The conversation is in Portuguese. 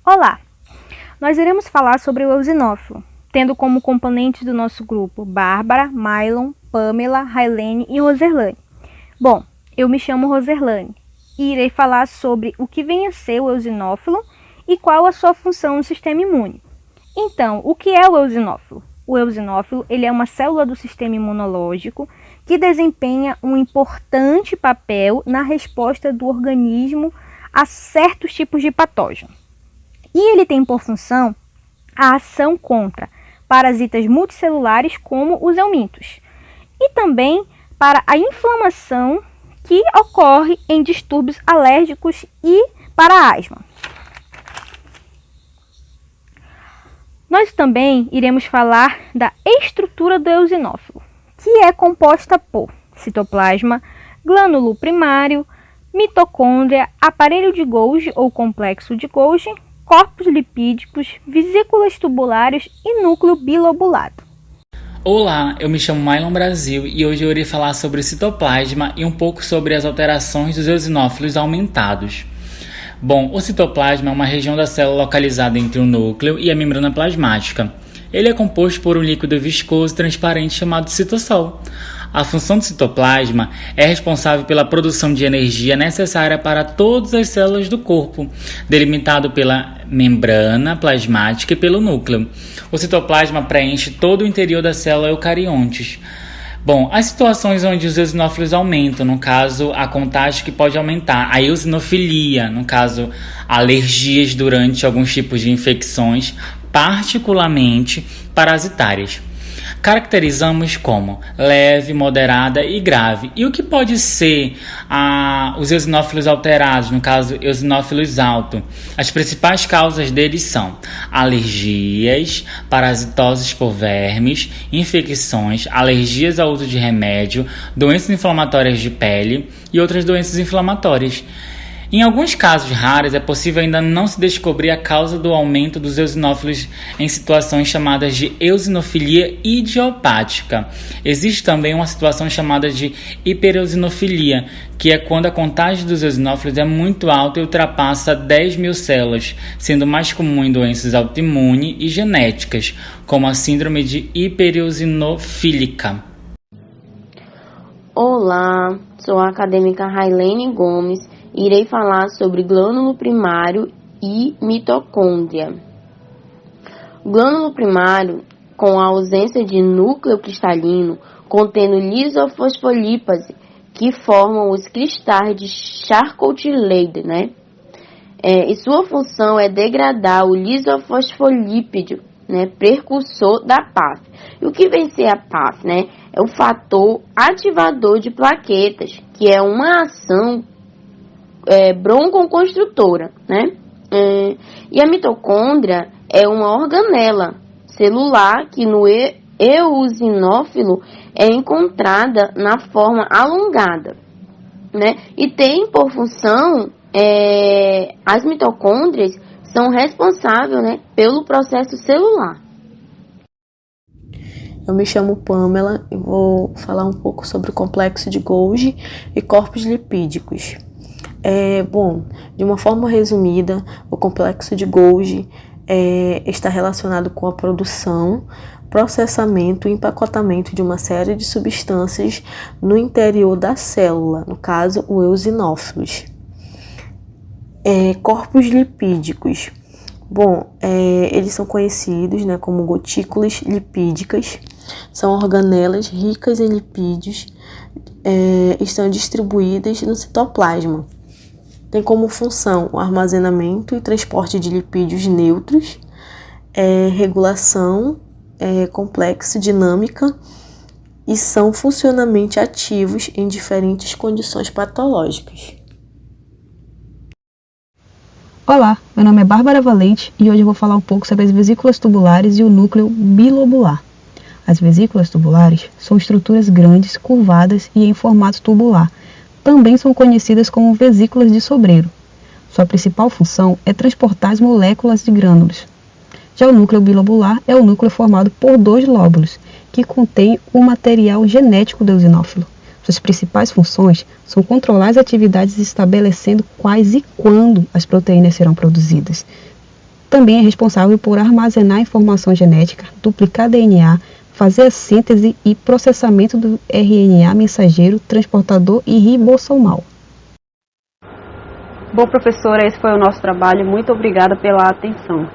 Olá! Nós iremos falar sobre o eosinófilo, tendo como componentes do nosso grupo Bárbara, Mylon, Pamela, Railene e Roserlane. Bom, eu me chamo Roserlane e irei falar sobre o que vem a ser o eosinófilo e qual a sua função no sistema imune. Então, o que é o eosinófilo? O eosinófilo ele é uma célula do sistema imunológico que desempenha um importante papel na resposta do organismo a certos tipos de patógeno. E ele tem por função a ação contra parasitas multicelulares como os helmintos e também para a inflamação que ocorre em distúrbios alérgicos e para a asma. Nós também iremos falar da estrutura do eosinófilo, que é composta por citoplasma, glânulo primário, mitocôndria, aparelho de Golgi ou complexo de Golgi, corpos lipídicos, vesículas tubulares e núcleo bilobulado. Olá, eu me chamo Mylon Brasil e hoje eu irei falar sobre o citoplasma e um pouco sobre as alterações dos eosinófilos aumentados. Bom, o citoplasma é uma região da célula localizada entre o núcleo e a membrana plasmática. Ele é composto por um líquido viscoso e transparente chamado citosol. A função do citoplasma é responsável pela produção de energia necessária para todas as células do corpo, delimitado pela membrana plasmática e pelo núcleo. O citoplasma preenche todo o interior da célula eucariontes. Bom, as situações onde os eosinófilos aumentam, no caso, a contagem que pode aumentar, a eosinofilia, no caso, alergias durante alguns tipos de infecções, particularmente parasitárias. Caracterizamos como leve, moderada e grave. E o que pode ser os eosinófilos alterados, no caso, eosinófilos altos? As principais causas deles são alergias, parasitoses por vermes, infecções, alergias ao uso de remédio, doenças inflamatórias de pele e outras doenças inflamatórias. Em alguns casos raros, é possível ainda não se descobrir a causa do aumento dos eosinófilos em situações chamadas de eosinofilia idiopática. Existe também uma situação chamada de hipereosinofilia, que é quando a contagem dos eosinófilos é muito alta e ultrapassa 10.000 células, sendo mais comum em doenças autoimunes e genéticas, como a síndrome de hipereosinofílica. Olá, sou a acadêmica Railene Gomes. Irei falar sobre glânulo primário e mitocôndria. O glânulo primário, com a ausência de núcleo cristalino, contendo lisofosfolípase, que formam os cristais de Charcot-Leyde, e sua função é degradar o lisofosfolípido, precursor da PAF. E o que vem ser a PAF, É o fator ativador de plaquetas, que é uma ação broncoconstrutora, e a mitocôndria é uma organela celular que no eosinófilo é encontrada na forma alongada, e tem por função, as mitocôndrias são responsáveis, pelo processo celular. Eu me chamo Pamela e vou falar um pouco sobre o complexo de Golgi e corpos lipídicos. De uma forma resumida, o complexo de Golgi está relacionado com a produção, processamento e empacotamento de uma série de substâncias no interior da célula, no caso, o eosinófilos. Corpos lipídicos. Eles são conhecidos como gotículas lipídicas, são organelas ricas em lipídios, estão distribuídas no citoplasma. Tem como função o armazenamento e transporte de lipídios neutros, regulação complexa, dinâmica, e são funcionalmente ativos em diferentes condições patológicas. Olá, meu nome é Bárbara Valente e hoje eu vou falar um pouco sobre as vesículas tubulares e o núcleo bilobular. As vesículas tubulares são estruturas grandes, curvadas e em formato tubular. Também são conhecidas como vesículas de Sobreiro. Sua principal função é transportar as moléculas de grânulos. Já o núcleo bilobular é o núcleo formado por 2 lóbulos, que contém o material genético do eosinófilo. Suas principais funções são controlar as atividades estabelecendo quais e quando as proteínas serão produzidas. também é responsável por armazenar informação genética, duplicar DNA, fazer a síntese e processamento do RNA mensageiro, transportador e ribossomal. Bom, professora, esse foi o nosso trabalho. Muito obrigada pela atenção.